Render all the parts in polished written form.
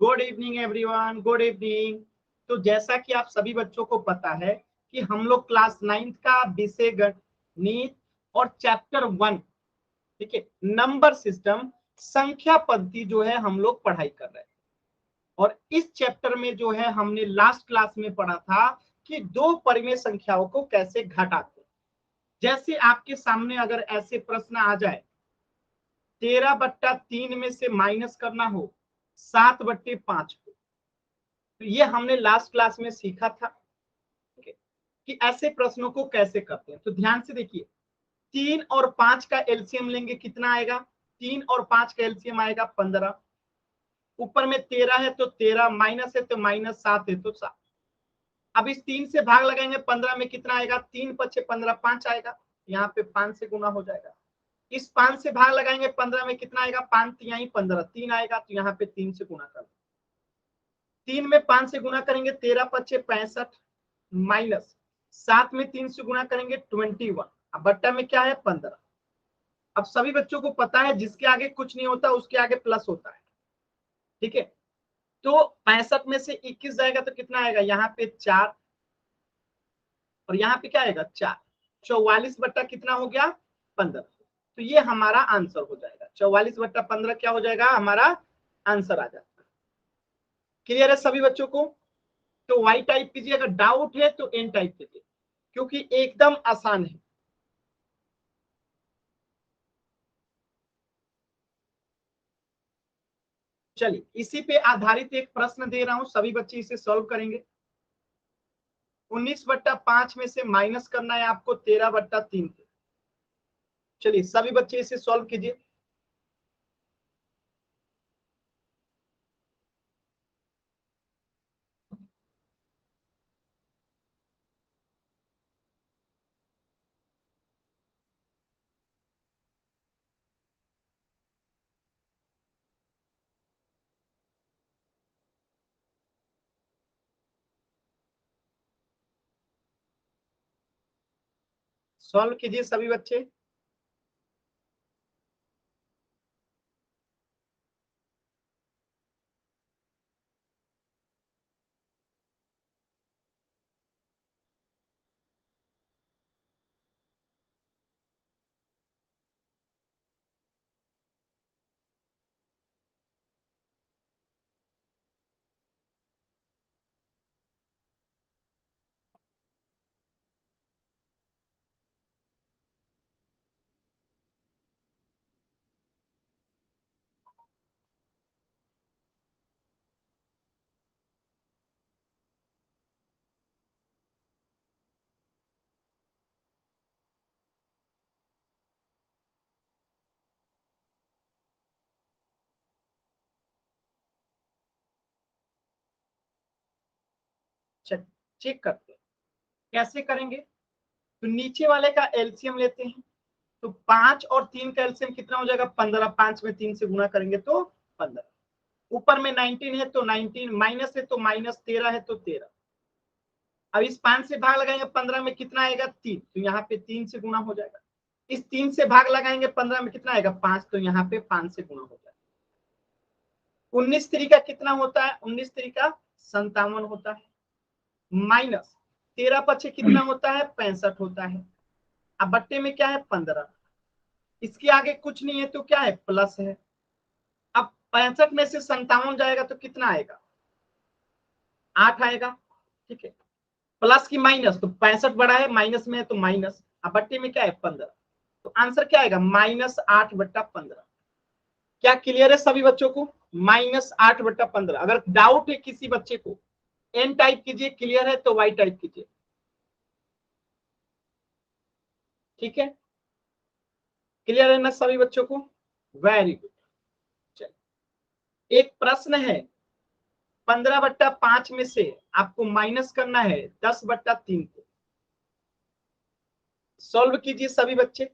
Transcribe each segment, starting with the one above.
Good evening everyone, good evening. तो जैसा कि आप सभी बच्चों को पता है कि हम लोग क्लास 9th का विषय गणित और चैप्टर 1, ठीक है, नंबर सिस्टम, संख्या पद्धति जो है हम लोग पढ़ाई कर रहे हैं। और इस चैप्टर में जो है हमने लास्ट क्लास में पढ़ा था कि दो परिमेय संख्याओं को कैसे घटाते हैं। जैसे आपके सामने अगर ऐसे प्रश्न आ जाए, 13/3 में से माइनस करना हो 7/5 को, तो ये हमने लास्ट क्लास में सीखा था, ठीक है, कि ऐसे प्रश्नों को कैसे करते हैं। तो ध्यान से देखिए, 3 और 5 का एलसीएम लेंगे, कितना आएगा? 3 और 5 का एलसीएम आएगा 15। ऊपर में 13 है तो 13, माइनस है तो माइनस, 7 है तो 7। अब इस 3 से भाग लगाएंगे 15 में, कितना आएगा? 3×5 = 15, 5 आएगा। यहाँ पे 5 से गुना हो जाएगा। इस 5 से भाग लगाएंगे 15 में, कितना आएगा? 5 यहीं 15, 3 आएगा, तो यहाँ पे 3 से गुना कर, 3 में 5 से गुना करेंगे 13×5 = 65, माइनस 7 में 3 से गुना करेंगे 21। अब बट्टा में क्या है? 15। अब सभी बच्चों को पता है जिसके आगे कुछ नहीं होता उसके आगे प्लस होता है, ठीक है। तो 65 में से 21 जाएगा तो कितना आएगा? यहाँ पे 4, और यहाँ पे क्या आएगा? 4। 44 बट्टा कितना हो गया? 15। तो ये हमारा आंसर हो जाएगा। 44/15 क्या हो जाएगा? हमारा आंसर आ जाएगा। क्लियर है सभी बच्चों को? तो वाई टाइप कीजिए, अगर डाउट है तो एन टाइप कीजिए, क्योंकि एकदम आसान है। चलिए, इसी पे आधारित एक प्रश्न दे रहा हूं, सभी बच्चे इसे सॉल्व करेंगे। 19/5 में से माइनस करना है आपको 13/3। चलिए सभी बच्चे इसे सॉल्व कीजिए। सॉल्व कीजिए सभी बच्चे। चलिए चेक करते हैं कैसे करेंगे। तो नीचे वाले का एलसीएम लेते हैं, तो 5 और 3 का एलसीएम कितना हो जाएगा? 15। 5 में 3 से गुना करेंगे तो 15। ऊपर में 19 है तो 19, माइनस है तो माइनस, 13 है तो 13। अब इस 5 से भाग लगाएंगे 15 में, कितना आएगा? 3, तो यहाँ पे 3 से गुना हो जाएगा। इस 3 से भाग लगाएंगे 15 में, कितना आएगा? 5, तो यहाँ पे 5 से गुना हो जाएगा। 19 तरीका कितना होता है? 19 तरीका 57 होता है, माइनस 13×5 कितना होता है? 65 होता है। अब बट्टे में क्या है? 15। इसके आगे कुछ नहीं है तो क्या है? प्लस है। अब 65 में से 57 जाएगा तो कितना आएगा? 8 आएगा, ठीक है। प्लस की माइनस, तो 65 बड़ा है, माइनस में है तो माइनस। अब बट्टे में क्या है? 15। तो आंसर क्या आएगा? -8/15। क्या क्लियर है सभी बच्चों को? -8/15। अगर डाउट है किसी बच्चे को, एन टाइप कीजिए, क्लियर है तो वाई टाइप कीजिए, ठीक है। क्लियर है ना सभी बच्चों को? Very good. एक प्रश्न है, 15/5 में से आपको माइनस करना है 10/3 को। सॉल्व कीजिए सभी बच्चे।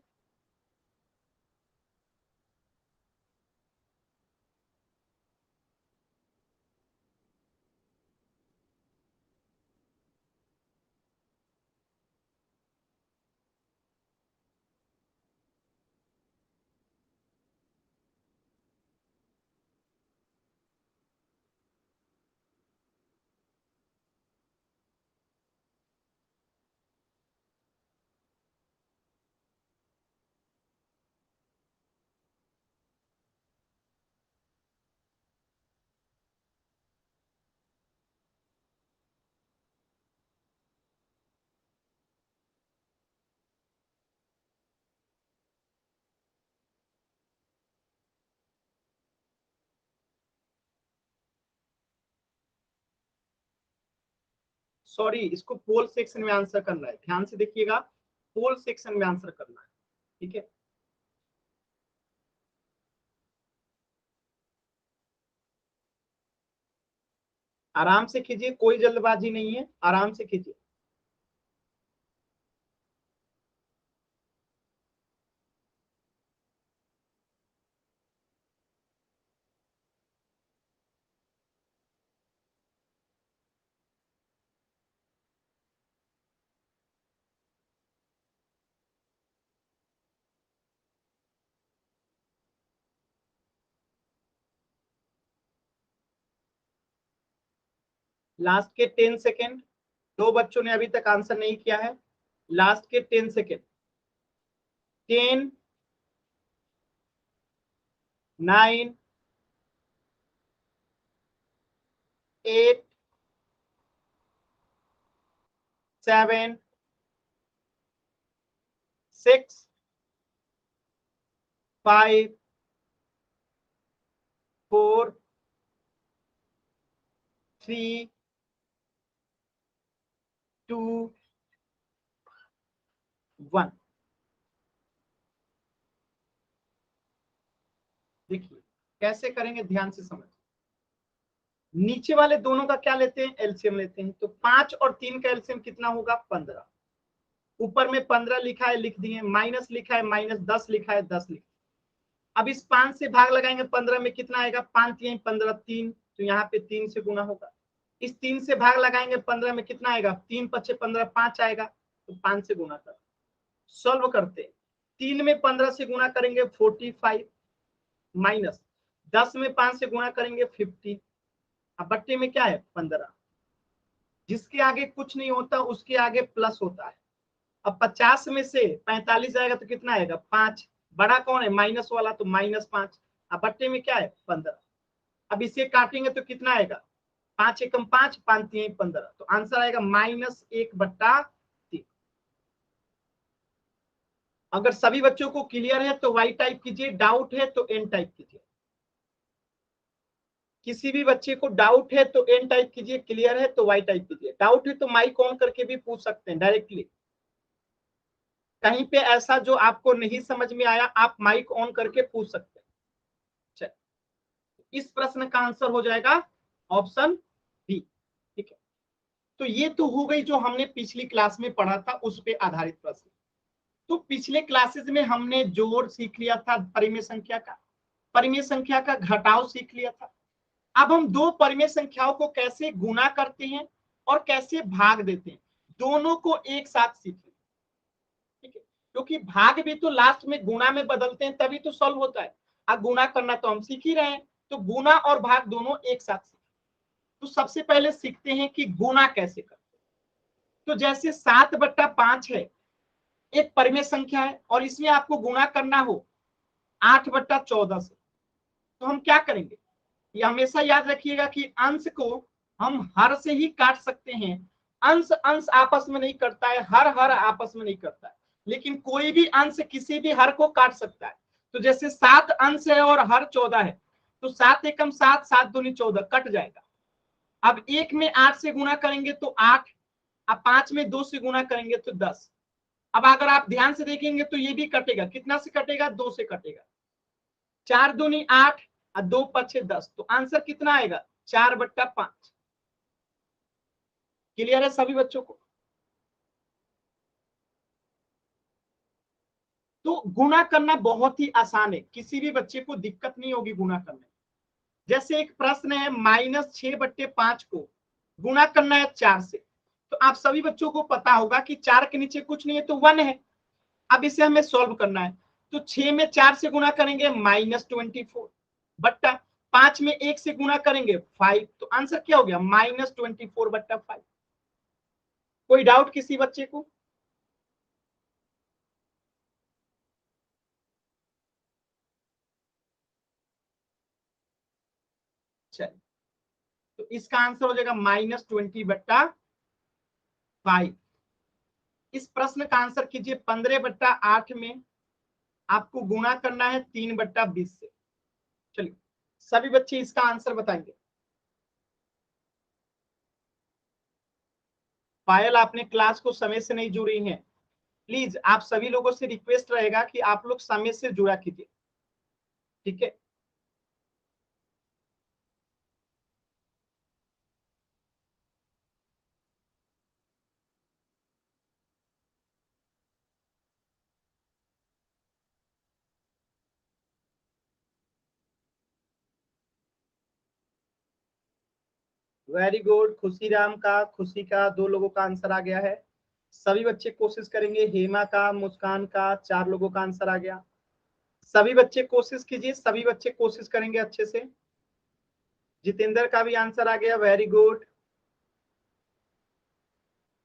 सॉरी, इसको पोल सेक्शन में आंसर करना है, ध्यान से देखिएगा, पोल सेक्शन में आंसर करना है, ठीक है। आराम से कीजिए, कोई जल्दबाजी नहीं है, आराम से कीजिए। लास्ट के 10 सेकेंड, दो बच्चों ने अभी तक आंसर नहीं किया है, लास्ट के 10 सेकेंड। 10, 9, 8, 7, 6, 5, 4, 3, 2, 1। देखिए कैसे करेंगे, ध्यान से समझ। नीचे वाले दोनों का क्या लेते हैं, एलसीएम लेते हैं। तो 5 और 3 का एलसीएम कितना होगा, 15। ऊपर में 15 लिखा है, लिख दिए, माइनस लिखा है, माइनस 10 लिखा है, 10 लिखा है। अब इस 5 से भाग लगाएंगे 15 में, कितना आएगा, 5 3 15, 3, तो यहाँ पे 3 से गुना होगा। इस 3 से भाग लगाएंगे 15 में, कितना आएगा, 3 5 15, 5 आएगा, तो 5 से गुना कर सॉल्व करते। 3 में 15 से गुना करेंगे 45, माइनस 10 में 5 से गुणा करेंगे 50। अब बट्टे में क्या है, 15। जिसके आगे कुछ नहीं होता उसके आगे प्लस होता है। अब 50 में से 45 आएगा तो कितना आएगा, 5। बड़ा कौन है, माइनस वाला, तो -5। अब बट्टे में क्या है, 15। अब इसे काटेंगे तो कितना आएगा, 5 एकम 5, 5 3 15, तो आंसर आएगा -1/3। अगर सभी बच्चों को क्लियर है तो वाई टाइप कीजिए, डाउट है तो एन टाइप कीजिए। किसी भी बच्चे को डाउट है तो एन टाइप कीजिए, क्लियर है तो वाई टाइप कीजिए। डाउट है तो माइक ऑन करके भी पूछ सकते हैं डायरेक्टली। कहीं पे ऐसा जो आपको नहीं समझ में आया, आप माइक ऑन करके पूछ सकते हैं। इस प्रश्न का आंसर हो जाएगा ऑप्शन बी, ठीक है। तो ये तो हो गई जो हमने पिछली क्लास में पढ़ा था उस पे आधारित प्रश्न। तो पिछले क्लासेस में हमने जोड़ सीख लिया था, परिमेय संख्या का, परिमेय संख्या का घटाव सीख लिया था। अब हम दो परिमेय संख्याओं को कैसे गुना करते हैं और कैसे भाग देते हैं, दोनों को एक साथ सीखें, ठीक है। क्योंकि भाग भी तो लास्ट में गुना में बदलते हैं तभी तो सॉल्व होता है। अब गुना करना तो हम सीख ही रहे हैं, तो गुना और भाग दोनों एक साथ सीखें। तो सबसे पहले सीखते हैं कि गुना कैसे करते हैं। तो जैसे 7/5 है, एक परिमेय संख्या है और इसमें आपको गुणा करना हो 8/14 से, तो हम क्या करेंगे, ये हमेशा याद रखिएगा कि अंश को हम हर से ही काट सकते हैं। अंश अंश आपस में नहीं करता है, हर हर आपस में नहीं करता है, लेकिन कोई भी अंश किसी भी हर को काट सकता है। तो जैसे 7 अंश है और हर 14 है, तो 7 एकम 7, 7 दूनी 14, कट जाएगा। अब 1 में 8 से गुना करेंगे तो 8, अब 5 में 2 से गुना करेंगे तो 10। अब अगर आप ध्यान से देखेंगे तो ये भी कटेगा, कितना से कटेगा, 2 से कटेगा। 4 दूनी 8 और 2 पछे 10, तो आंसर कितना आएगा, 4/5। क्लियर है सभी बच्चों को। तो गुणा करना बहुत ही आसान है, किसी भी बच्चे को दिक्कत नहीं होगी गुणा करने। जैसे एक प्रश्न है, -6/5 को गुणा करना है 4 से, तो आप सभी बच्चों को पता होगा कि 4 के नीचे कुछ नहीं है तो 1 है। अब इसे हमें सॉल्व करना है, तो 6 में 4 से गुणा करेंगे -24, बट्टा 5 में 1 से गुणा करेंगे 5, तो आंसर क्या हो गया, -24/5। कोई डाउट किसी बच्चे को। चलिए, तो इसका आंसर हो जाएगा -20/5। इस प्रश्न का आंसर कीजिए, 15/8 में आपको गुणा करना है 3/20 से। चलिए सभी बच्चे इसका आंसर बताएंगे। पायल, आपने क्लास को समय से नहीं जुड़ी हैं, प्लीज आप सभी लोगों से रिक्वेस्ट रहेगा कि आप लोग समय से जुड़ा कीजिए, ठीक है। वेरी गुड, खुशी का 2 लोगों का आंसर आ गया है। सभी बच्चे कोशिश करेंगे। हेमा का, मुस्कान का 4 लोगों का आंसर आ गया। सभी बच्चे कोशिश कीजिए, सभी बच्चे कोशिश करेंगे अच्छे से। जितेंद्र का भी आंसर आ गया, वेरी गुड।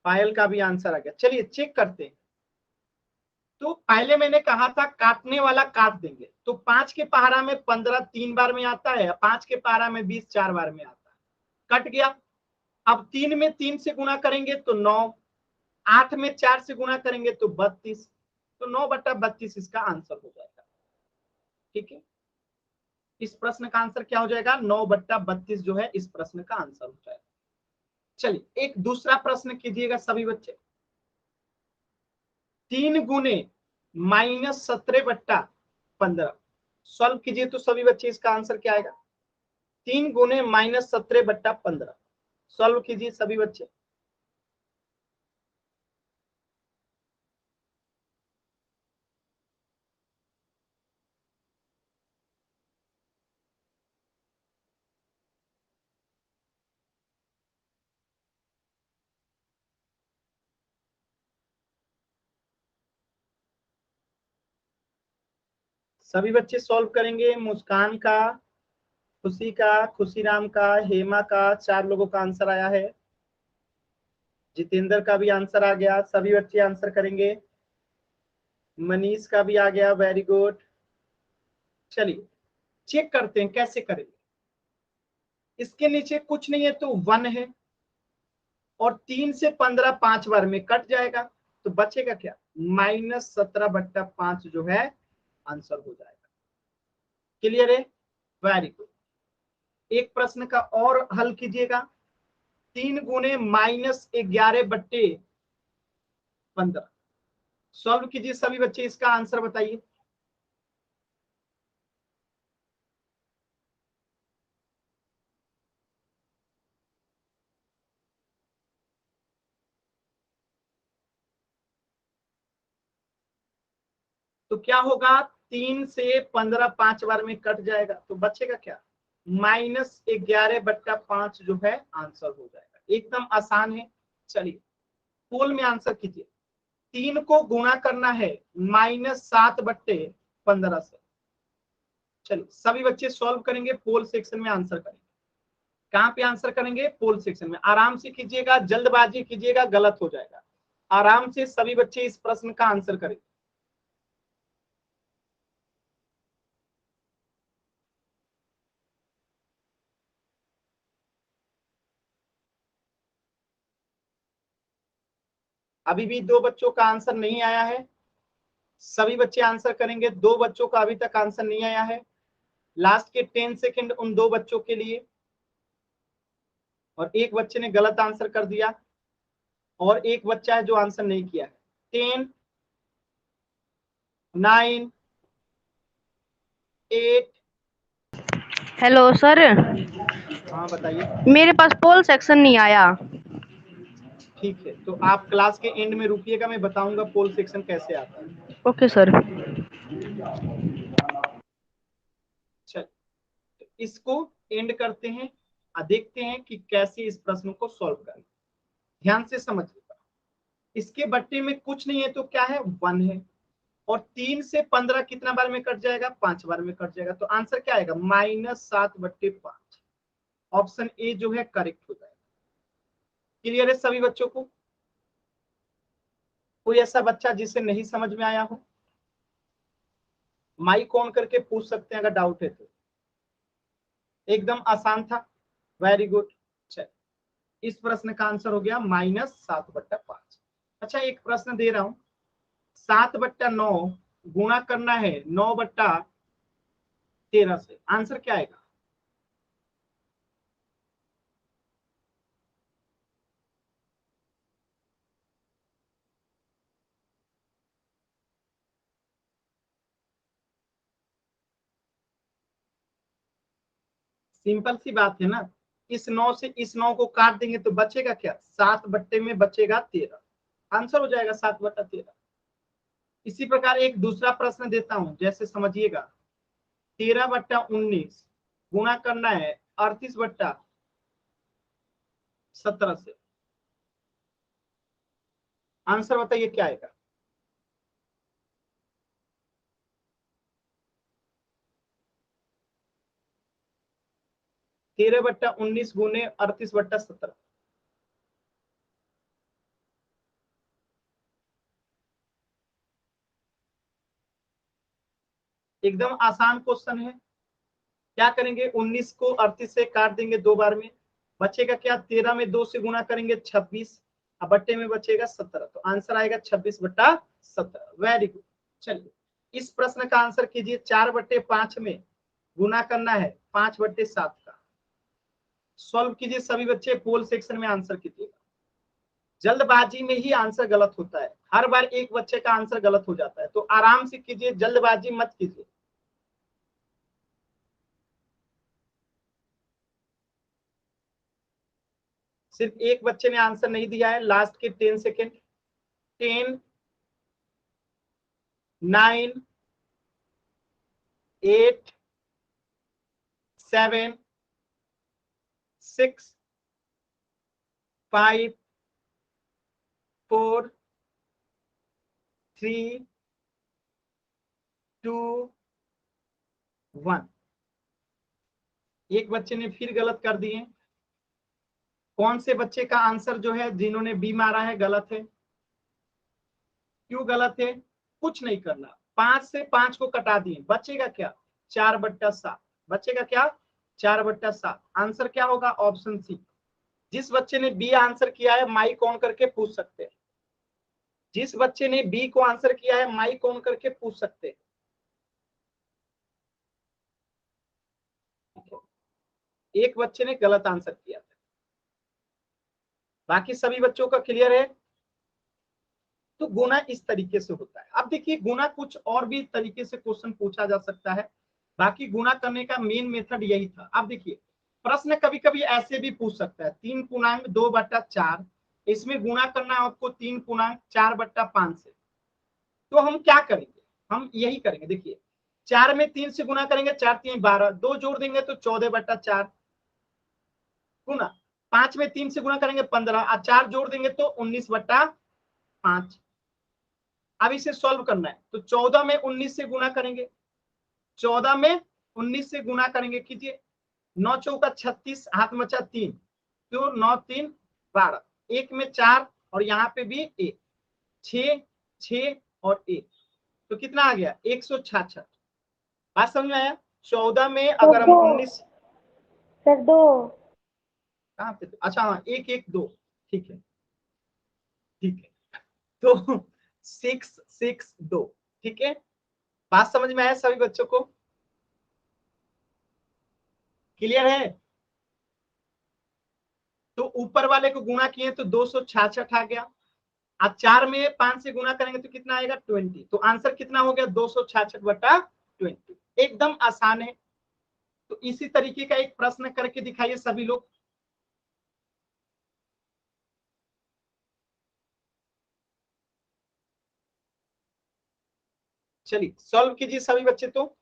पायल का भी आंसर आ गया। चलिए चेक करते हैं। तो पहले मैंने कहा था काटने वाला काट देंगे, तो 5 के पहाड़ा में 15 3 बार में आता है, 5 के पहाड़ा में 20 4 बार में आता है, कट गया। अब 3 में 3 से गुणा करेंगे तो 9, 8 में 4 से गुणा करेंगे तो 32, तो 9/32 इसका आंसर हो जाएगा, ठीक है। इस प्रश्न का आंसर क्या हो जाएगा? 9/32 जो है इस प्रश्न का आंसर हो जाएगा। चलिए एक दूसरा प्रश्न कीजिएगा सभी बच्चे। 3 गुने -17/15 सॉल्व कीजिए तो सभी बच्चे इसका आंसर क्या आएगा? 3 गुने -17/15 सॉल्व कीजिए सभी बच्चे। सभी बच्चे सॉल्व करेंगे। मुस्कान का, खुशी का, खुशीराम का, हेमा का 4 लोगों का आंसर आया है। जितेंद्र का भी आंसर आ गया। सभी बच्चे आंसर करेंगे। मनीष का भी आ गया, वेरी गुड। चलिए चेक करते हैं कैसे करेंगे। इसके नीचे कुछ नहीं है तो 1 है, और 3 से 15 5 बार में कट जाएगा, तो बचेगा क्या? -17/5 जो है आंसर हो जाएगा। क्लियर है? Very good. एक प्रश्न का और हल कीजिएगा। 3 गुने -11/15 सॉल्व कीजिए सभी बच्चे, इसका आंसर बताइए। तो क्या होगा? 3 से 15 5 बार में कट जाएगा, तो बचेगा क्या? -11/5 जो है आंसर हो जाएगा। एकदम आसान है। चलिए पोल में आंसर कीजिए। 3 को गुणा करना है -7/15 से। चलिए सभी बच्चे सॉल्व करेंगे, पोल सेक्शन में आंसर करेंगे। कहां पे आंसर करेंगे? पोल सेक्शन में। आराम से कीजिएगा, जल्दबाजी कीजिएगा गलत हो जाएगा। आराम से सभी बच्चे इस प्रश्न का आंसर करेंगे। अभी भी 2 बच्चों का आंसर नहीं आया है। सभी बच्चे आंसर करेंगे। 2 बच्चों का अभी तक आंसर नहीं आया है। लास्ट के 10 सेकंड उन 2 बच्चों के लिए। और एक बच्चे ने गलत आंसर कर दिया, और एक बच्चा है जो आंसर नहीं किया है। 10 9 8। हेलो सर, हाँ बताइए। मेरे पास पोल सेक्शन नहीं आया। ठीक है, तो आप क्लास के एंड में रुकिएगा, मैं बताऊंगा पोल सेक्शन कैसे आता है। Okay sir. चल तो इसको एंड करते हैं और देखते हैं कि कैसे इस प्रश्न को सॉल्व करें। ध्यान से समझिएगा। इसके बट्टे में कुछ नहीं है तो क्या है? 1 है, और 3 से 15 कितना बार में कट जाएगा? 5 बार में कट जाएगा, तो आंसर क्या आएगा? -7/5। ऑप्शन ए जो है करेक्ट हो जाएगा। क्लियर है सभी बच्चों को? कोई ऐसा बच्चा जिसे नहीं समझ में आया हो, माइक ऑन करके पूछ सकते हैं अगर डाउट है तो। एकदम आसान था, वेरी गुड। चल इस प्रश्न का आंसर हो गया -7/5। अच्छा एक प्रश्न दे रहा हूं। 7/9 गुणा करना है 9/13 से, आंसर क्या आएगा? सिंपल सी बात है ना, इस 9 से इस 9 को काट देंगे तो बचेगा क्या, 7 बट्टे में बचेगा 13, आंसर हो जाएगा 7/13। इसी प्रकार एक दूसरा प्रश्न देता हूं, जैसे समझिएगा 13/19 गुणा करना है 38/17 से, आंसर बताइए क्या आएगा। तेरह बट्टा 19 गुने 38/17, एकदम आसान क्वेश्चन है। क्या करेंगे, 19 को 38 से काट देंगे 2 बार में, बचेगा क्या, 13 में 2 से गुना करेंगे 26, अब बट्टे में बचेगा 17, तो आंसर आएगा 26/17। Very good. चलिए इस प्रश्न का आंसर कीजिए, 4/5 में गुना करना है 5/7 का। सॉल्व कीजिए सभी बच्चे, पोल सेक्शन में आंसर कीजिएगा। जल्दबाजी में ही आंसर गलत होता है, हर बार एक बच्चे का आंसर गलत हो जाता है, तो आराम से कीजिए, जल्दबाजी मत कीजिए। सिर्फ एक बच्चे ने आंसर नहीं दिया है, लास्ट के 10 सेकेंड। 10, 9, 8, 7, 6, 5, 4, 3, 2, 1। एक बच्चे ने फिर गलत कर दिए। कौन से बच्चे का आंसर जो है, जिन्होंने बी मारा है, गलत है? क्यों गलत है? कुछ नहीं करना, 5 से 5 को कटा दिए, बचेगा क्या, 4/7। बचेगा क्या, 4/7। आंसर क्या होगा, ऑप्शन सी। जिस बच्चे ने बी आंसर किया है माइक ऑन करके पूछ सकते हैं, जिस बच्चे ने बी को आंसर किया है माइक ऑन करके पूछ सकते हैं। एक बच्चे ने गलत आंसर किया था, बाकी सभी बच्चों का क्लियर है। तो गुना इस तरीके से होता है। अब देखिए गुना कुछ और भी तरीके से क्वेश्चन पूछा जा सकता है, बाकी गुना करने का मेन मेथड यही था। अब देखिए प्रश्न कभी कभी ऐसे भी पूछ सकता है, 3/2/4, इसमें गुना करना है आपको 3/4/5 से। तो हम क्या करेंगे, हम यही करेंगे, देखिए 4 में 3 से गुना करेंगे, 4×3=12, 2 जोड़ देंगे तो 14/4 गुना, 5 में 3 से गुना करेंगे 15, और 4 जोड़ देंगे तो 19/5। अब इसे सॉल्व करना है, तो 14 में 19 से गुना करेंगे, 14 में 19 से गुना करेंगे, कीजिए 9 चौका 36, हाथ में बचा 3, तो 9×3=12, एक में 4 और यहाँ पे भी 1, 6, 6 और 1, तो कितना आ गया, 166। बात समझ में आया? 14 में अगर हम 19 सर 2 कहाँ पे, अच्छा हाँ 1, 1, 2, ठीक है, ठीक है, तो 6, 6, 2, ठीक है। बात समझ में आया सभी बच्चों को, क्लियर है? तो ऊपर वाले को गुणा किए तो 266 आ गया, अब 4 में 5 से गुणा करेंगे तो कितना आएगा, 20, तो आंसर कितना हो गया, 266/20। एकदम आसान है। तो इसी तरीके का एक प्रश्न करके दिखाइए सभी लोग। चलिए सॉल्व कीजिए सभी बच्चे। तो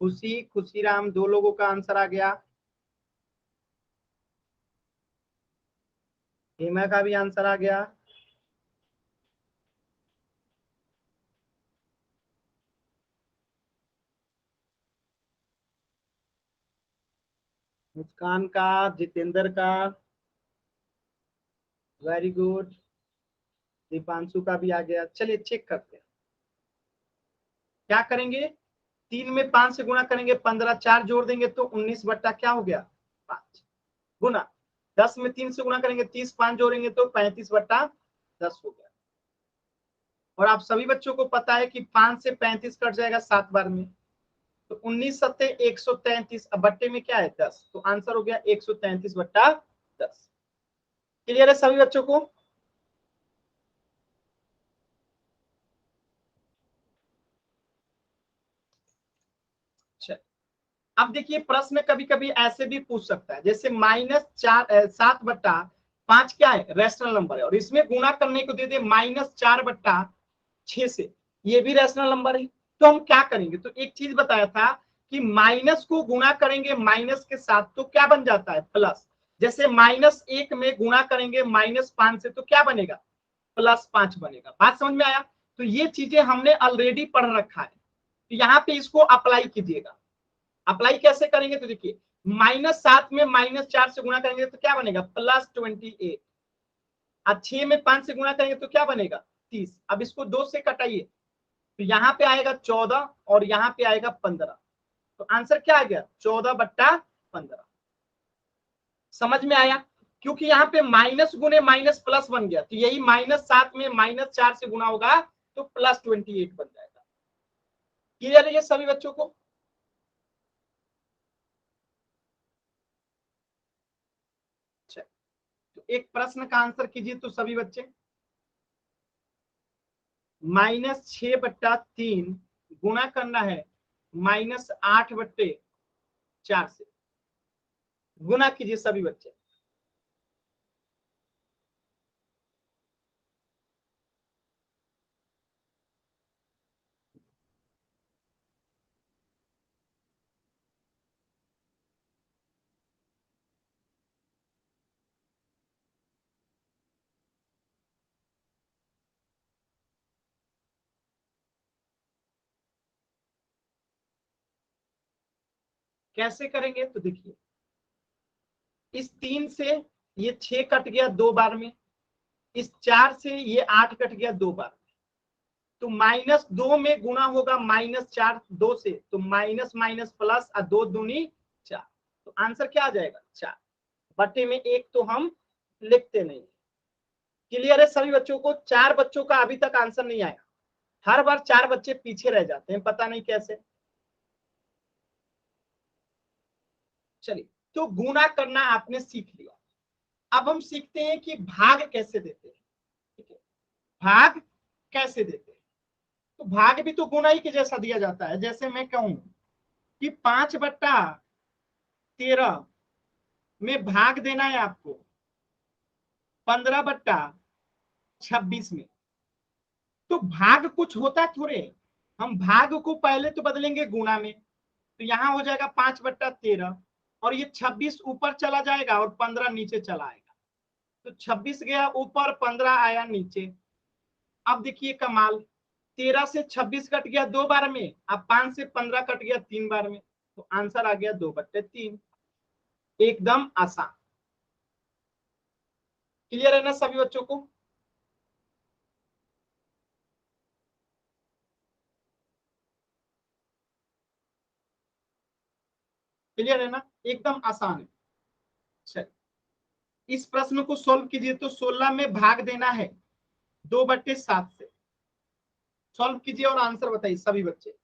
खुशी खुशीराम, 2 लोगों का आंसर आ गया। हेमा का भी आंसर आ गया। मुस्कान का, जितेंद्र का, वेरी गुड। दीपांशु का भी आ गया। चलिए चेक करते हैं क्या करेंगे। 3 में 5 से गुणा करेंगे 15, 4 जोड़ देंगे तो 19 बट्टा क्या हो गया 5 गुना 10 में 3 से गुणा करेंगे 30, 5 जोड़ेंगे तो 35 बट्टा 10 हो गया। और आप सभी बच्चों को पता है कि 5 से 35 कट जाएगा 7 बार में, तो 19 सत्ते 133, अब बट्टे में क्या है 10, तो आंसर हो गया 133 बट्टा 10। क्लियर है सभी बच्चों को। अब देखिए प्रश्न कभी कभी ऐसे भी पूछ सकता है, जैसे -7/5 क्या है रैशनल नंबर है, और इसमें गुणा करने को दे दे -4/6 से, ये भी रैशनल नंबर है। तो हम क्या करेंगे, तो एक चीज बताया था कि माइनस को गुणा करेंगे माइनस के साथ तो क्या बन जाता है प्लस। जैसे -1 में गुणा करेंगे -5 से तो क्या बनेगा +5 बनेगा। बात समझ में आया। तो ये चीजें हमने ऑलरेडी पढ़ रखा है, तो यहाँ पे इसको अप्लाई कीजिएगा। अप्लाई कैसे करेंगे, तो देखिए -7 में -4 से गुणा करेंगे तो क्या बनेगा +28, अब 6 में 5 से गुणा करेंगे तो क्या बनेगा 30। अब इसको 2 से कटाइए तो यहाँ पे आएगा 14 और यहाँ पे आएगा 15, तो आंसर क्या आ गया 14/15। समझ में आया, क्योंकि यहाँ पे माइनस गुने माइनस प्लस बन गया, तो यही -7 में -4 से गुणा होगा तो +28 बन जाएगा। क्लियर है ये सभी बच्चों को। तो एक प्रश्न का आंसर कीजिए तो सभी बच्चे। -6/3 गुणा करना है -8/4 से, गुणा कीजिए सभी बच्चे। कैसे करेंगे, तो देखिए इस 3 से ये 6 कट गया 2 बार में, इस 4 से ये 8 कट गया 2 बार में, तो -2 में गुणा होगा -4 2 से, तो माइनस माइनस प्लस 2 दूनी 4, तो आंसर क्या आ जाएगा 4 बटे में 1, तो हम लिखते नहीं। क्लियर है सभी बच्चों को। 4 बच्चों का अभी तक आंसर नहीं आया, हर बार 4 बच्चे पीछे रह जाते हैं, पता नहीं कैसे। चलिए, तो गुणा करना आपने सीख लिया, अब हम सीखते हैं कि भाग कैसे देते हैं। ठीक है, भाग कैसे देते हैं, तो भाग भी तो गुणा ही के जैसा दिया जाता है। जैसे मैं कहूं कि 5/13 में भाग देना है आपको 15/26 में, तो भाग कुछ होता थोड़े, हम भाग को पहले तो बदलेंगे गुणा में, तो यहाँ हो जाएगा 5/13 और ये 26 ऊपर चला जाएगा और 15 नीचे चला आएगा, तो 26 गया ऊपर 15 आया नीचे। अब देखिए कमाल, 13 से 26 कट गया 2 बार में, अब 5 से 15 कट गया 3 बार में, तो आंसर आ गया 2/3। एकदम आसान। क्लियर है ना सभी बच्चों को। क्लियर है ना, एकदम आसान है। चलिए इस प्रश्न को सोल्व कीजिए, तो 16 में भाग देना है 2/7 से, सॉल्व कीजिए और आंसर बताइए सभी बच्चे।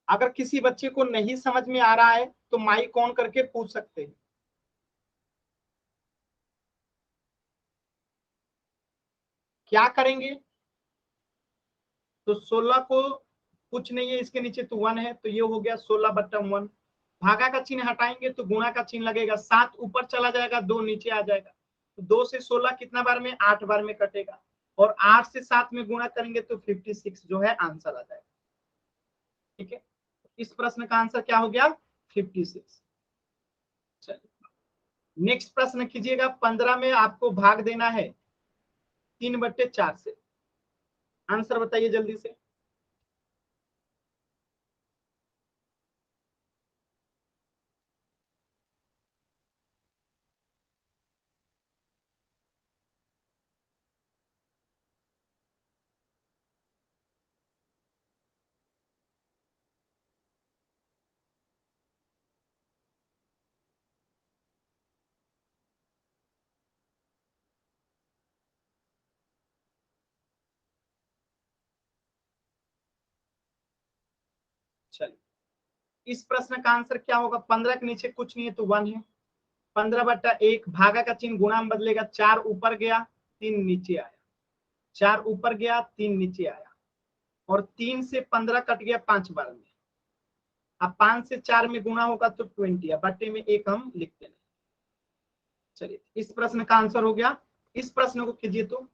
अगर किसी बच्चे को नहीं समझ में आ रहा है तो माइक ऑन करके पूछ सकते हैं। क्या करेंगे, तो 16 को कुछ नहीं है, इसके नीचे तो 1 है, तो ये हो गया 16/1। भागा का चिन्ह हटाएंगे तो गुणा का चिन्ह लगेगा, 7 ऊपर चला जाएगा 2 नीचे आ जाएगा, तो 2 से 16 कितना बार में 8 बार में कटेगा, और 8 से 7 में गुणा करेंगे तो 56 जो है आंसर आ जाएगा। ठीक है, इस प्रश्न का आंसर क्या हो गया 56। चलिए नेक्स्ट प्रश्न कीजिएगा, 15 में आपको भाग देना है 3/4 से। आंसर बताइए जल्दी से। चलिए, इस प्रश्न का आंसर क्या होगा? 15 के नीचे कुछ नहीं है तो 1 है। 15/1 भागा का चिन्ह गुणा में बदलेगा, 4 ऊपर गया 3 नीचे आया, 4 ऊपर गया 3 नीचे आया, और 3 से 15 कट गया 5 बार में। अब 5 से 4 में गुणा होगा तो 20 है, बट्टे में 1 हम लिखते हैं। चलिए, इस प्रश्न का आंसर हो गया। इस प्रश्न को कीजिए तो,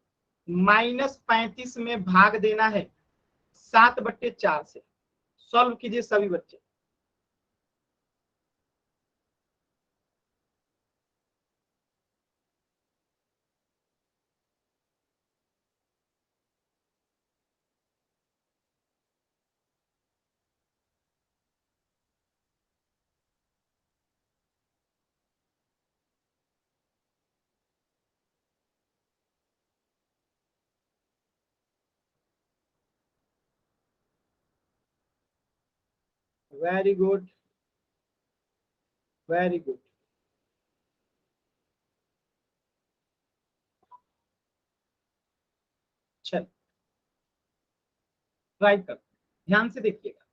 -35 में भाग देना है 7/4 से। सॉल्व कीजिए सभी बच्चे। Very good, very good. चल, ट्राई कर, ध्यान से देखिएगा।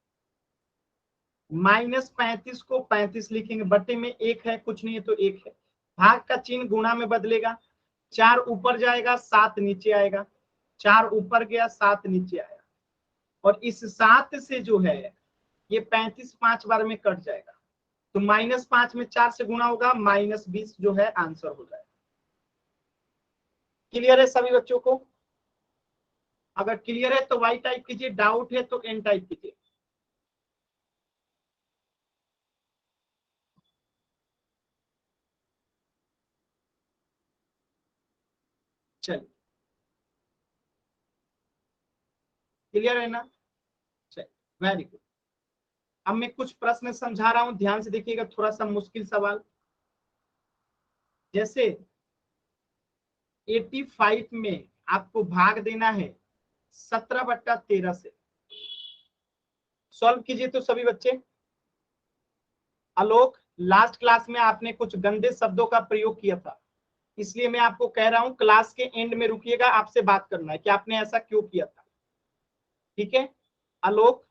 -35 को 35 लिखेंगे, बट्टे में 1 है, कुछ नहीं है तो 1 है। भाग का चिन्ह गुणा में बदलेगा, 4 ऊपर जाएगा 7 नीचे आएगा, 4 ऊपर गया 7 नीचे आया, और इस 7 से जो है ये 35 5 बार में कट जाएगा, तो -5 में 4 से गुणा होगा, -20 जो है आंसर हो जाएगा। क्लियर है सभी बच्चों को? अगर क्लियर है तो वाई टाइप कीजिए, डाउट है तो एन टाइप कीजिए। चलिए, क्लियर है ना? चलिए, वेरी गुड। अब मैं कुछ प्रश्न समझा रहा हूं, ध्यान से देखिएगा, थोड़ा सा मुश्किल सवाल। जैसे 85 में आपको भाग देना है 17/13 से। सॉल्व कीजिए तो सभी बच्चे। आलोक, लास्ट क्लास में आपने कुछ गंदे शब्दों का प्रयोग किया था, इसलिए मैं आपको कह रहा हूं क्लास के एंड में रुकिएगा, आपसे बात करना है कि आपने ऐसा क्यों किया था। ठीक है आलोक,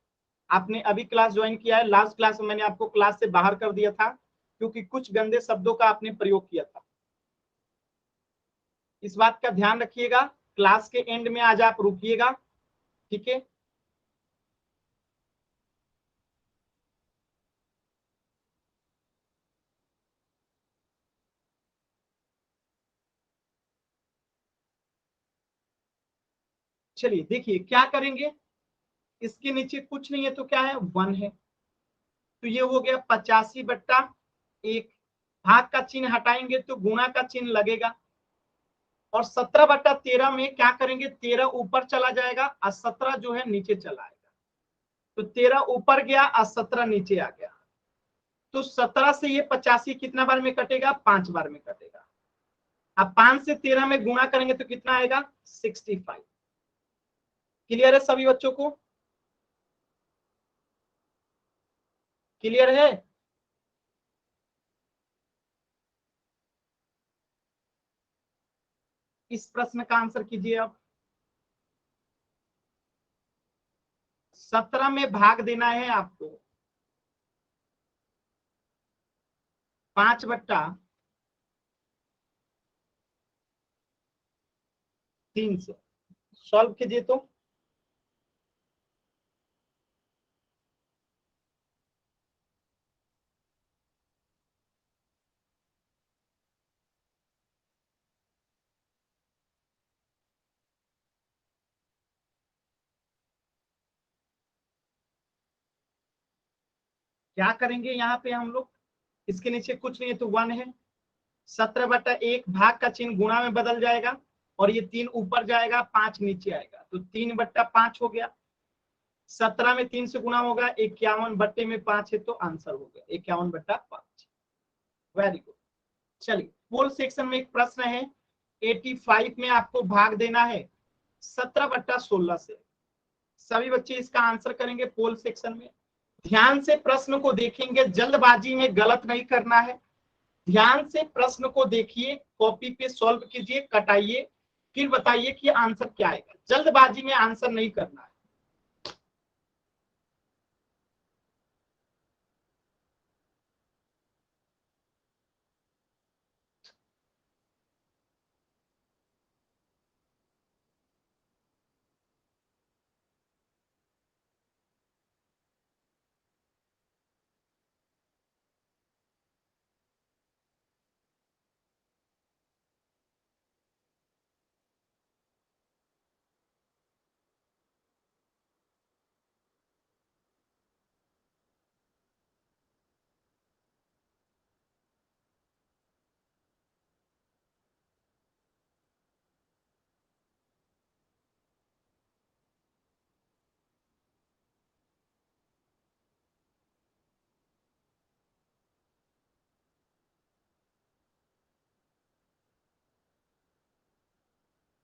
आपने अभी क्लास ज्वाइन किया है, लास्ट क्लास में मैंने आपको क्लास से बाहर कर दिया था क्योंकि कुछ गंदे शब्दों का आपने प्रयोग किया था। इस बात का ध्यान रखिएगा, क्लास के एंड में आज आप रुकिएगा। ठीक है, चलिए देखिए क्या करेंगे। इसके नीचे कुछ नहीं है तो क्या है, 1 है, तो ये हो गया 85/1। भाग का चिन्ह हटाएंगे तो गुणा का चिन्ह लगेगा, और 17/13 में क्या करेंगे, 13 ऊपर चला जाएगा और 17 जो है नीचे चला आएगा, तो 13 ऊपर गया और 17 नीचे आ गया, तो 17 से ये 85 कितना बार में कटेगा, 5 बार में कटेगा। अब 5 से 13 में गुणा करेंगे तो कितना आएगा, 65। क्लियर है सभी बच्चों को? क्लियर है? इस प्रश्न का आंसर कीजिए अब। 17 में भाग देना है आपको 5/3 से। सॉल्व कीजिए तो। क्या करेंगे यहाँ पे हम लोग, इसके नीचे कुछ नहीं है तो 1 है, 17/1 भाग का चिन्ह गुणा में बदल जाएगा और ये 3 ऊपर जाएगा, 5 नीचे आएगा, तो 3/5 हो गया। 17 में 3 से गुणा होगा, 51/5 है, तो आंसर हो गया 51/5। Very good. चलिए पोल सेक्शन में एक प्रश्न है, 85 में आपको भाग देना है 17/16 से। सभी बच्चे इसका आंसर करेंगे पोल सेक्शन में। ध्यान से प्रश्न को देखेंगे, जल्दबाजी में गलत नहीं करना है। ध्यान से प्रश्न को देखिए, कॉपी पे सॉल्व कीजिए, कटाइए, फिर बताइए कि आंसर क्या आएगा। जल्दबाजी में आंसर नहीं करना है।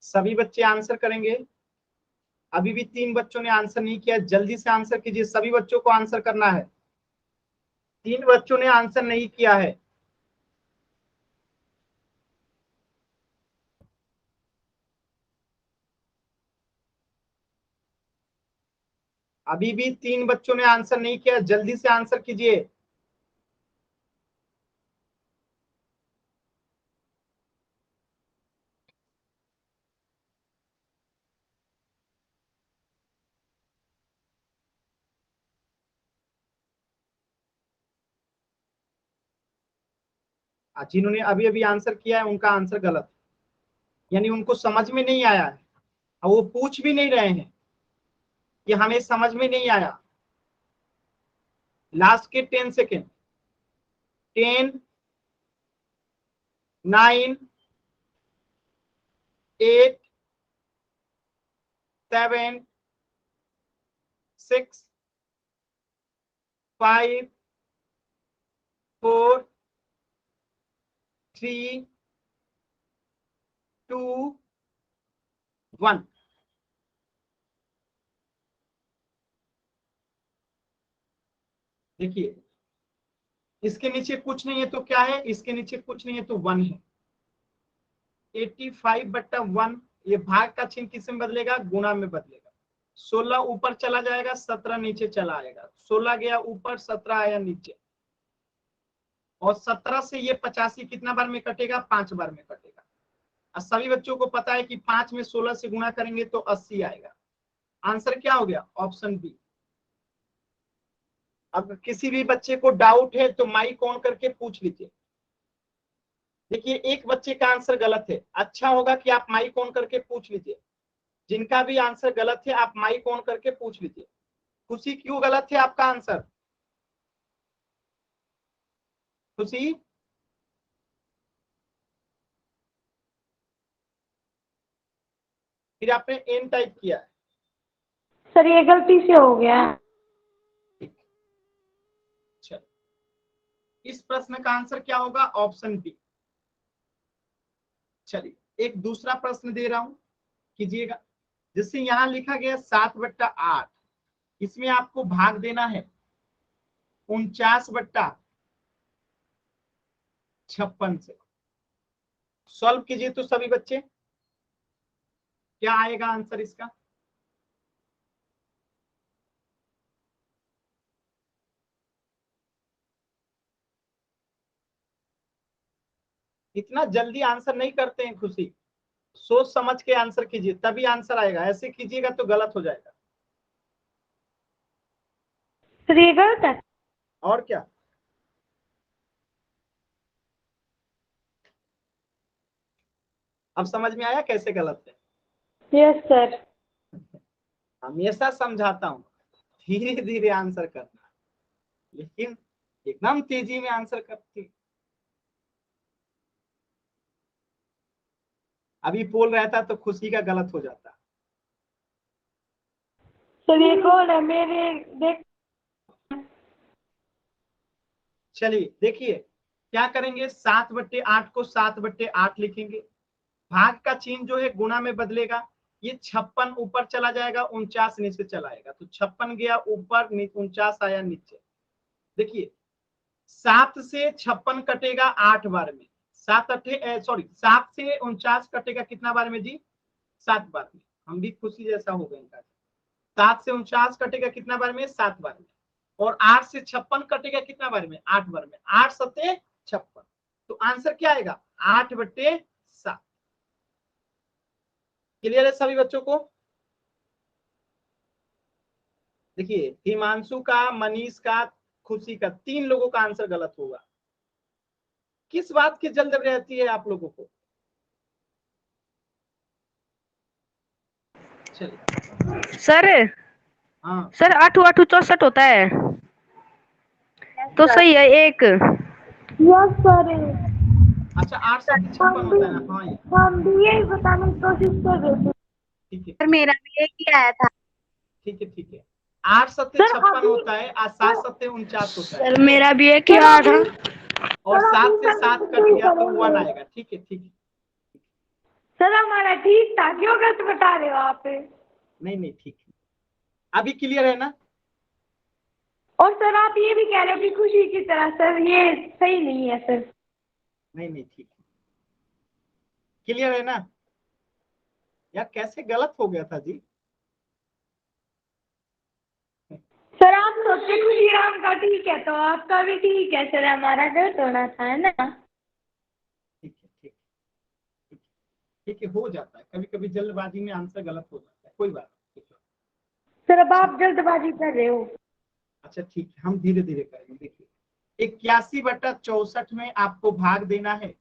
सभी बच्चे आंसर करेंगे। अभी भी 3 बच्चों ने आंसर नहीं किया, जल्दी से आंसर कीजिए, सभी बच्चों को आंसर करना है। 3 बच्चों ने आंसर नहीं किया है। अभी भी 3 बच्चों ने आंसर नहीं किया, जल्दी से आंसर कीजिए। जिन्होंने अभी अभी आंसर किया है उनका आंसर गलत है, यानी उनको समझ में नहीं आया है और वो पूछ भी नहीं रहे हैं कि हमें समझ में नहीं आया। लास्ट के 10 सेकेंड। 10, 9, 8, 7, 6, 5, 4, 3, 2, 1। देखिए इसके नीचे कुछ नहीं है तो क्या है, इसके नीचे कुछ नहीं है तो 1 है। 85/1, ये भाग का चिन्ह किस में बदलेगा, गुणा में बदलेगा। 16 ऊपर चला जाएगा, 17 नीचे चला आएगा। 16 गया ऊपर, 17 आया नीचे। और 17 से ये 85 कितना बार में कटेगा, 5 बार में कटेगा। और सभी बच्चों को पता है कि 5 में 16 से गुणा करेंगे तो 80 आएगा। आंसर क्या हो गया, ऑप्शन बी। अब किसी भी बच्चे को डाउट है तो माइक ऑन करके पूछ लीजिए। देखिए एक बच्चे का आंसर गलत है, अच्छा होगा कि आप माइक ऑन करके पूछ लीजिए। जिनका भी आंसर गलत है आप माइक ऑन करके पूछ लीजिए। खुशी क्यों गलत है आपका आंसर, खुशी? फिर आपने एन टाइप किया है। सर ये गलती से हो गया। चलो इस प्रश्न का आंसर क्या होगा, ऑप्शन बी। चलिए एक दूसरा प्रश्न दे रहा हूं, कीजिएगा। जिससे यहां लिखा गया 7/8, इसमें आपको भाग देना है 49/56 से। सॉल्व कीजिए तो सभी बच्चे, क्या आएगा आंसर इसका। इतना जल्दी आंसर नहीं करते हैं खुशी, सोच समझ के आंसर कीजिए तभी आंसर आएगा। ऐसे कीजिएगा तो गलत हो जाएगा। सर ये गलत है। और क्या, अब समझ में आया कैसे गलत है। Yes sir. हमेशा समझाता हूँ धीरे धीरे आंसर करना, लेकिन एकदम तेजी में आंसर करती। अभी पोल रहता तो खुशी का गलत हो जाता। सर ये कौन है मेरे देख। चलिए देखिए क्या करेंगे, 7/8 को 7/8 लिखेंगे। भाग का चिन्ह जो है गुणा में बदलेगा। ये 56 ऊपर चला जाएगा, 49 नीचे चला आएगा। तो 56 गया ऊपर, 49 आया नीचे। देखिए 7 से 56 कटेगा 8 बार में। 7 से 49 कटेगा कितना बार में जी? 7 बार में। हम भी खुशी जैसा हो गए इनका। 7 से 49 कटेगा कितना बार में? 7 बार में। और 8 से 56 कटेगा कितना बार में? 8 बार में। 8 सत्ते 56। तो आंसर क्या आएगा? 8/7। क्लियर है सभी बच्चों को? देखिए हिमांशु का, मनीष का, खुशी का, 3 लोगों का आंसर गलत होगा। किस बात की जल्द रहती है आप लोगों को? चलिए सर हाँ सर 8 8 64 होता है तो सही है एक। Yes sir. अच्छा 8 सत्ते 56 होता है ना? हाँ ये हम भी यही बताने की कोशिश कर रहे थे। ठीक है सर मेरा भी एक ही आया था। ठीक है ठीक है। 8 सत्ते सर 56 अभी होता है और 7 सत्ते 49 होता है। सर मेरा भी एक ही सर आया अभी था। और सर 7 अभी से 7 कट गया तो 1 करेंगे। आएगा। ठीक है ठीक है। सर हमारा ठीक था, क्यों गलत बता रहे हो आप? नहीं नहीं ठीक है। अभी क्लियर है ना? और सर आप ये भी कह रहे हो कि खुशी की तरह, सर ये सही नहीं है सर। नहीं नहीं ठीक है। क्लियर है ना? यार कैसे गलत हो गया था जी? सर आप सोचते खुशी राम का ठीक है तो आपका भी ठीक है सर, हमारा गलत होना था, है ना? ठीक है ठीक है ठीक है। हो जाता है कभी कभी जल्दबाजी में आंसर गलत हो जाता है, कोई बात नहीं। ठीक है। सर अब आप जल्दबाजी कर रहे हो। अच्छा ठीक है, हम धीरे धीरे करेंगे। देखिए 81/64 में आपको भाग देना है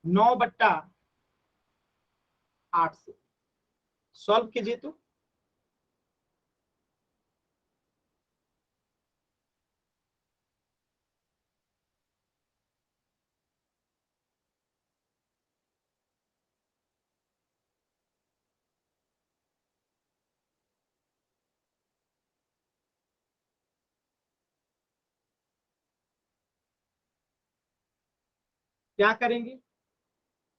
9/8 से। सॉल्व कीजिए तो। क्या करेंगे?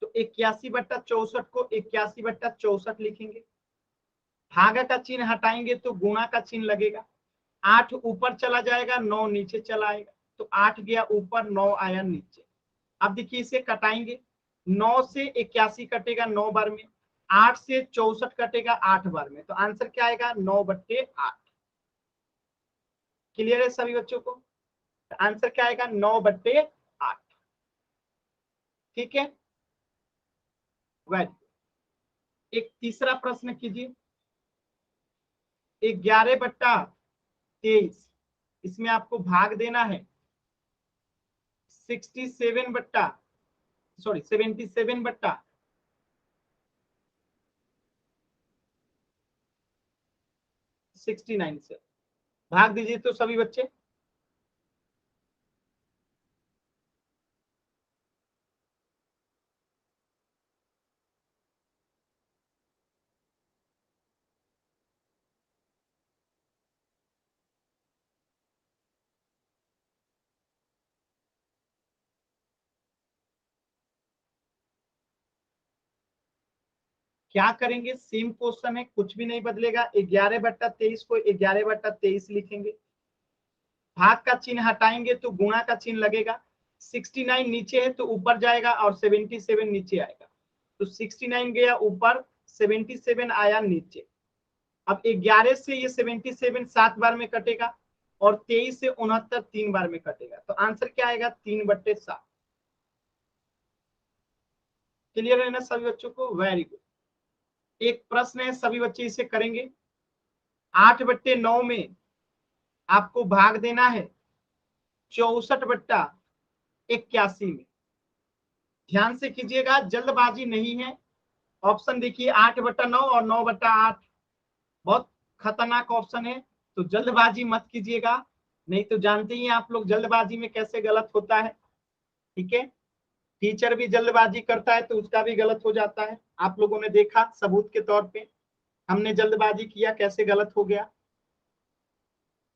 तो 81/64 को 81/64 लिखेंगे। भागा का चिन्ह हटाएंगे तो गुणा का चिन्ह लगेगा। 8 ऊपर चला जाएगा, 9 नीचे चला आएगा। तो 8 गया ऊपर, 9 आया नीचे। अब देखिए इसे कटाएंगे। 9 से 81 कटेगा 9 बार में। 8 से 64 कटेगा 8 बार में। तो आंसर क्या आएगा? 9/8। क्लियर है सभी बच्चों को? आंसर क्या आएगा? 9/8। ठीक है। वेरी। एक तीसरा प्रश्न कीजिए। 11/23। इसमें आपको भाग देना है 77/69 से भाग दीजिए तो सभी बच्चे। क्या करेंगे? सेम क्वेश्चन है, कुछ भी नहीं बदलेगा। 11/23 को 11/23 लिखेंगे। भाग का चिन्ह हटाएंगे तो गुणा का चिन्ह लगेगा। 69 नीचे है तो ऊपर जाएगा और 77 नीचे आएगा। तो 69 गया ऊपर, 77 आया नीचे। अब 11 से ये 77 7 बार में कटेगा और 23 से 69 3 बार में कटेगा। तो आंसर क्या आएगा? 3/7। क्लियर है ना सभी बच्चों को? Very good. एक प्रश्न है, सभी बच्चे इसे करेंगे। 8/9 में आपको भाग देना है 64/81 में। ध्यान से कीजिएगा, जल्दबाजी नहीं है। ऑप्शन देखिए 8/9 और 9/8। बहुत खतरनाक ऑप्शन है, तो जल्दबाजी मत कीजिएगा। नहीं तो जानते ही आप लोग जल्दबाजी में कैसे गलत होता है। ठीक है। टीचर भी जल्दबाजी करता है तो उसका भी गलत हो जाता है। आप लोगों ने देखा सबूत के तौर पे, हमने जल्दबाजी किया कैसे गलत हो गया।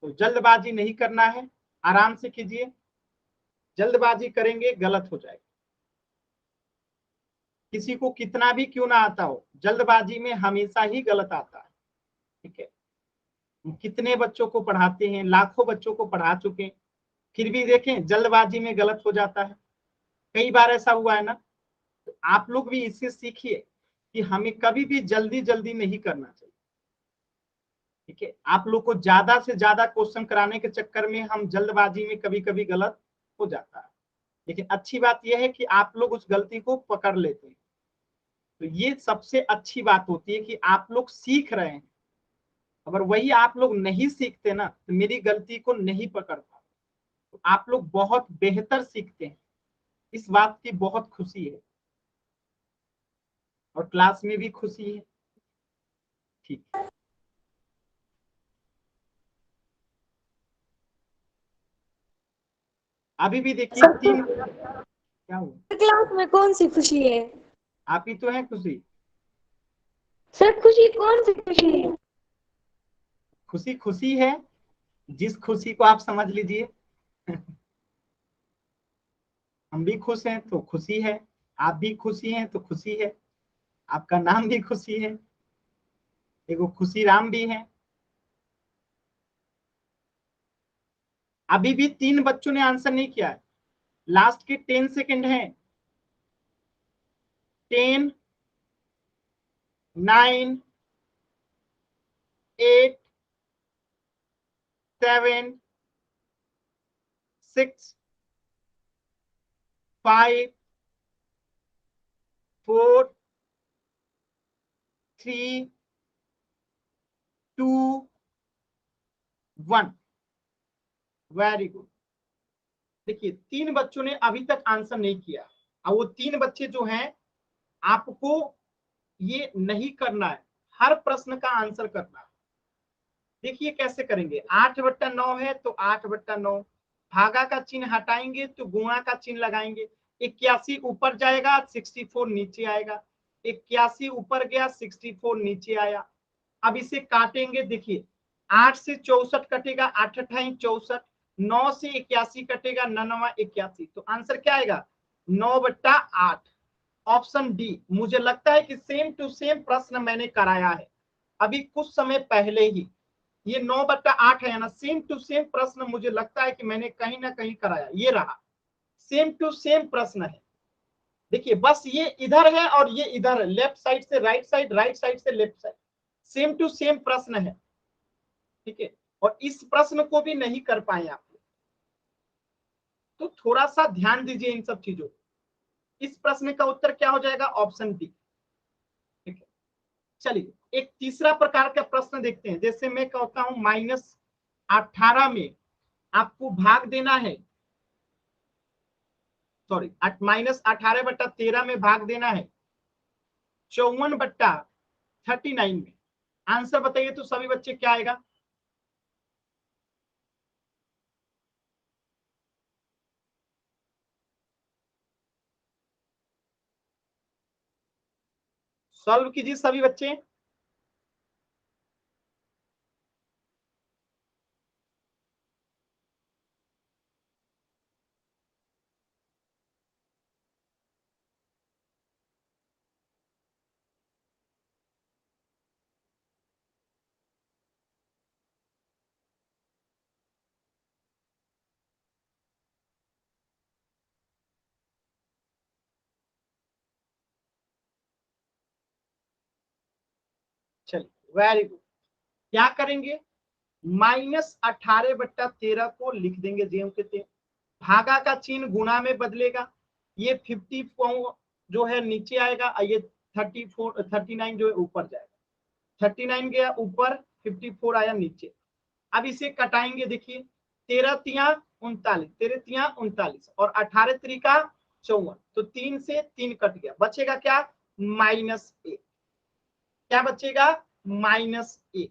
तो जल्दबाजी नहीं करना है, आराम से कीजिए, जल्दबाजी करेंगे गलत हो जाएगा। किसी को कितना भी क्यों ना आता हो, जल्दबाजी में हमेशा ही गलत आता है। ठीक है, कितने बच्चों को पढ़ाते हैं, लाखों बच्चों को पढ़ा चुके हैं, फिर भी देखें जल्दबाजी में गलत हो जाता है। कई बार ऐसा हुआ है ना। तो आप लोग भी इससे सीखिए कि हमें कभी भी जल्दी जल्दी नहीं करना चाहिए। ठीक है, आप लोग को ज्यादा से ज्यादा क्वेश्चन कराने के चक्कर में हम जल्दबाजी में कभी कभी गलत हो जाता है, लेकिन अच्छी बात यह है कि आप लोग उस गलती को पकड़ लेते हैं। तो ये सबसे अच्छी बात होती है कि आप लोग सीख रहे हैं। अगर वही आप लोग नहीं सीखते ना तो मेरी गलती को नहीं पकड़ पाते, तो आप लोग बहुत बेहतर सीखते हैं। इस बात की बहुत खुशी है और क्लास में भी खुशी है। ठीक है, अभी भी देखिए तीन, क्या हुआ? क्लास में कौन सी खुशी है? आप ही तो हैं खुशी। सर खुशी कौन सी खुशी है? खुशी खुशी है, जिस खुशी को आप समझ लीजिए। हम भी खुश हैं तो खुशी है, आप भी खुशी हैं तो खुशी है, आपका नाम भी खुशी है, देखो खुशी राम भी है। अभी भी 3 बच्चों ने आंसर नहीं किया है, लास्ट के 10 सेकंड हैं। 10, 9, 8, 7, 6, 5, 4, 3, 2, 1। Very good. देखिए 3 बच्चों ने अभी तक आंसर नहीं किया, और वो 3 बच्चे जो हैं, आपको ये नहीं करना है, हर प्रश्न का आंसर करना है। देखिए कैसे करेंगे, 8/9 है तो 8/9, भागा का चिन्ह हटाएंगे तो गुणा का चिन्ह लगाएंगे। 81 ऊपर जाएगा, 64 नीचे आएगा। 81 ऊपर गया, 64 नीचे आया। अब इसे काटेंगे, देखिए 8 से 64 कटेगा, 8 अठाई 64, 9 से 81 कटेगा, 9 81, तो आंसर क्या आएगा 9/8। Option D. मुझे लगता है कि सेम टू सेम प्रश्न मैंने कराया है अभी कुछ समय पहले ही। ये 9/8 है ना, सेम टू सेम प्रश्न मुझे लगता है कि मैंने कहीं ना कहीं कराया, ये रहा सेम टू सेम प्रश्न है। देखिए बस ये इधर है और ये इधर है, लेफ्ट साइड से राइट साइड, राइट साइड से left side, same to same प्रश्न है। ठीक है, और इस प्रश्न को भी नहीं कर पाए आप लोग, तो थोड़ा सा ध्यान दीजिए इन सब चीजों। इस प्रश्न का उत्तर क्या हो जाएगा, ऑप्शन डी। ठीक है, चलिए एक तीसरा प्रकार का प्रश्न देखते हैं। जैसे मैं कहता हूं -18 में आपको भाग देना है, सॉरी -18/13 में भाग देना है 54/39 में। आंसर बताइए तो सभी बच्चे क्या आएगा। सॉल्व कीजिए सभी बच्चे। चलिए वेरी गुड। क्या करेंगे, -18/13 को लिख देंगे जेम के तेम, भागा का चिन्ह गुणा में बदलेगा। ये 54 जो है नीचे आएगा, और ये 39 जो है ऊपर जाएगा। 39 गया ऊपर, 54 आया नीचे। अब इसे कटाएंगे, देखिए 13 तिया 39, 13 तिया 39 और 18 त्रिका 54, तो 3 से 3 कट गया, बचेगा क्या -1। क्या बचेगा -1।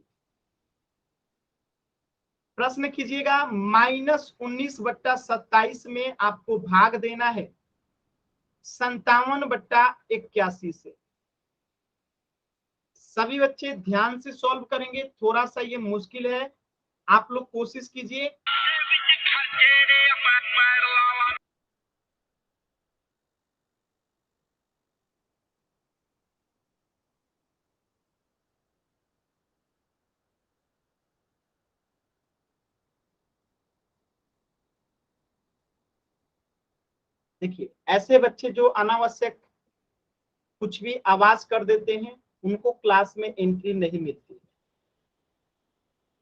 प्रश्न कीजिएगा, -19/27 में आपको भाग देना है 57/81 से। सभी बच्चे ध्यान से सॉल्व करेंगे, थोड़ा सा ये मुश्किल है, आप लोग कोशिश कीजिए। देखिए ऐसे बच्चे जो अनावश्यक कुछ भी आवाज कर देते हैं उनको क्लास में एंट्री नहीं मिलती,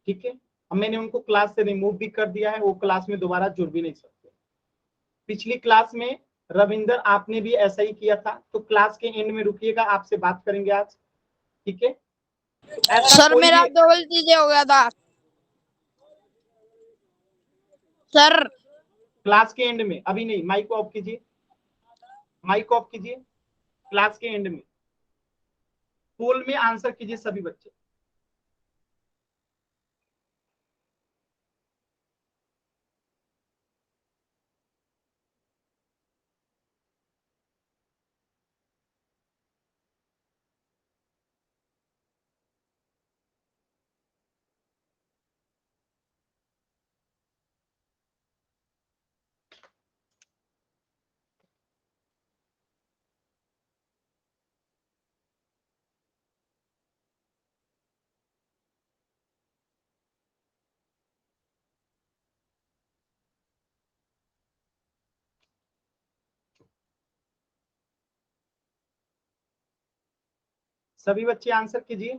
ठीक है। अब मैंने उनको क्लास से रिमूव भी कर दिया है, वो क्लास में दोबारा जुड़ भी नहीं सकते। पिछली क्लास में रविंदर आपने भी ऐसा ही किया था, तो क्लास के एंड में रुकिएगा, आपसे बात करेंगे आज, ठीक है। तो ऐसा सर कोई मेरा भी डबल चीजें हो गया था सर। क्लास के एंड में, अभी नहीं, माइक ऑफ कीजिए, माइक ऑफ कीजिए। क्लास के एंड में पोल में आंसर कीजिए सभी बच्चे। सभी बच्चे आंसर कीजिए।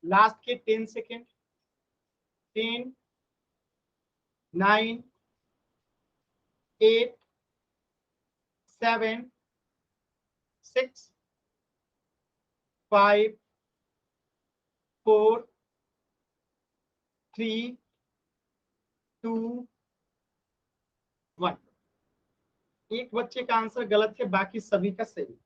लास्ट के 10 सेकेंड। 10, 9, 8, 7, 6, 5, 4, 3, 2, 1। एक बच्चे का आंसर गलत है, बाकी सभी का सही।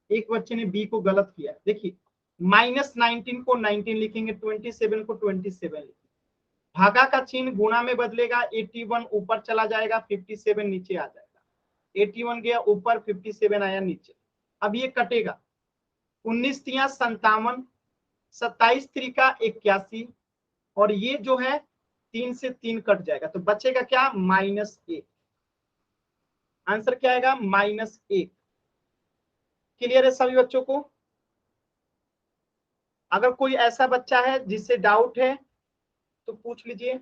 एक बच्चे ने बी को गलत किया। देखिए -19 को 19 लिखेंगे, 27 को 27 लिखेंगे, भागा का चिन्ह गुणा में बदलेगा, 81 ऊपर चला जाएगा, 57 नीचे आ जाएगा। 81 गया ऊपर, 57 आया नीचे। अब ये कटेगा, 19 तिया 57, 27 त्रिका 81, और ये जो है 3 से 3 कट जाएगा, तो बचेगा क्या, -1। आंसर क्या आएगा, -1। क्लियर है सभी बच्चों को? अगर कोई ऐसा बच्चा है जिससे डाउट है तो पूछ लीजिए।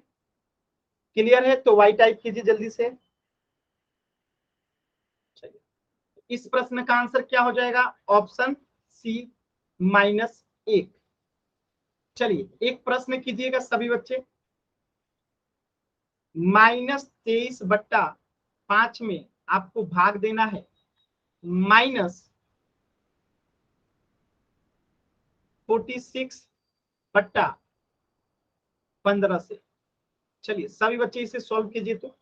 क्लियर है तो वाई टाइप कीजिए जल्दी से। चलिए, इस प्रश्न का आंसर क्या हो जाएगा, ऑप्शन सी -1। चलिए एक प्रश्न कीजिएगा सभी बच्चे। -23/5 में आपको भाग देना है -46/15 से। चलिए सभी बच्चे इसे सॉल्व कीजिए। तो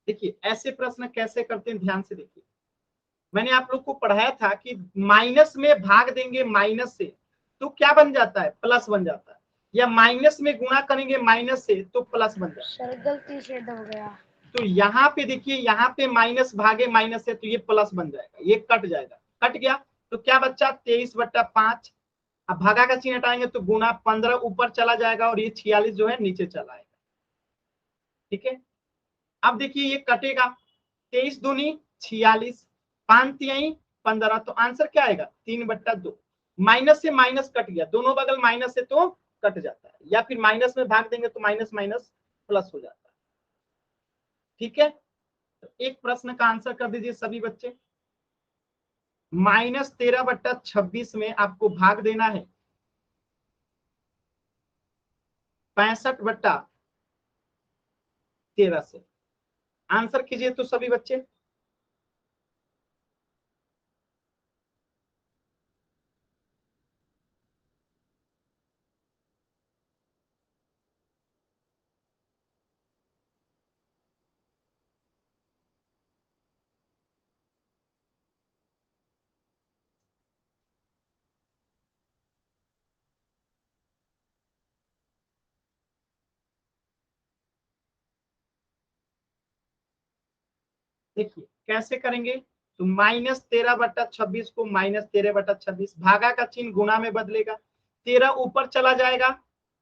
देखिए ऐसे प्रश्न कैसे करते हैं, ध्यान से देखिए। मैंने आप लोग को पढ़ाया था कि माइनस में भाग देंगे माइनस से तो क्या बन जाता है, प्लस बन जाता है, या माइनस में गुणा करेंगे माइनस से तो प्लस बन जाता है। सर गलती से हो गया। तो यहाँ पे देखिए, यहाँ पे माइनस भागे माइनस से तो ये प्लस बन जाएगा, ये कट जाएगा, कट गया तो क्या बच्चा 23/5। अब भागा का चिन्ह हटाएंगे तो गुना 15 ऊपर चला जाएगा और ये 46 जो है नीचे चला आएगा, ठीक है। अब देखिए ये कटेगा, 23 दूनी 46, 5 तिहाई 15, तो आंसर क्या आएगा 3/2। माइनस से माइनस कट गया, दोनों बगल माइनस से तो कट जाता है, या फिर माइनस में भाग देंगे तो माइनस माइनस प्लस हो जाता है, ठीक है। तो एक प्रश्न का आंसर कर दीजिए सभी बच्चे। -13/26 में आपको भाग देना है 65/13 से। आंसर कीजिए तो सभी बच्चे। देखिए कैसे करेंगे, तो -13/26 को -13/26, भागा का चिन्ह गुणा में बदलेगा, 13 ऊपर चला जाएगा,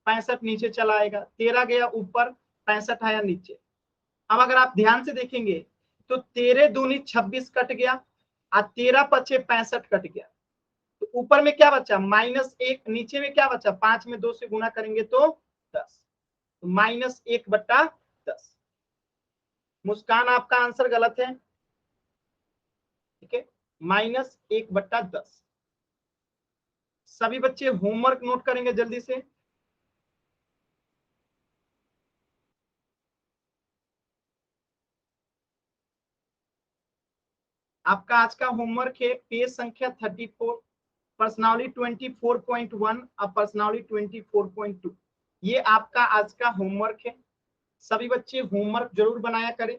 65 नीचे चला आएगा, 13 गया ऊपर, 65 आया नीचे। अब अगर आप ध्यान से देखेंगे तो 13 दूनी 26 कट गया और 13 पचे 65 कट गया, तो ऊपर में क्या बचा -1, नीचे में क्या बचा 5 में 2 से गुणा करेंगे तो 10, तो -1/10। मुस्कान आपका आंसर गलत है, ठीक है, -1/10। सभी बच्चे होमवर्क नोट करेंगे जल्दी से। आपका आज का होमवर्क है पेज संख्या 34, पर्सनालिटी 24.1 और पर्सनालिटी 24.2। ये आपका आज का होमवर्क है। सभी बच्चे होमवर्क जरूर बनाया करें,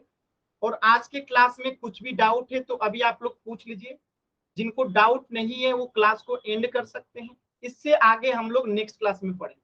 और आज के क्लास में कुछ भी डाउट है तो अभी आप लोग पूछ लीजिए। जिनको डाउट नहीं है वो क्लास को एंड कर सकते हैं, इससे आगे हम लोग नेक्स्ट क्लास में पढ़ेंगे।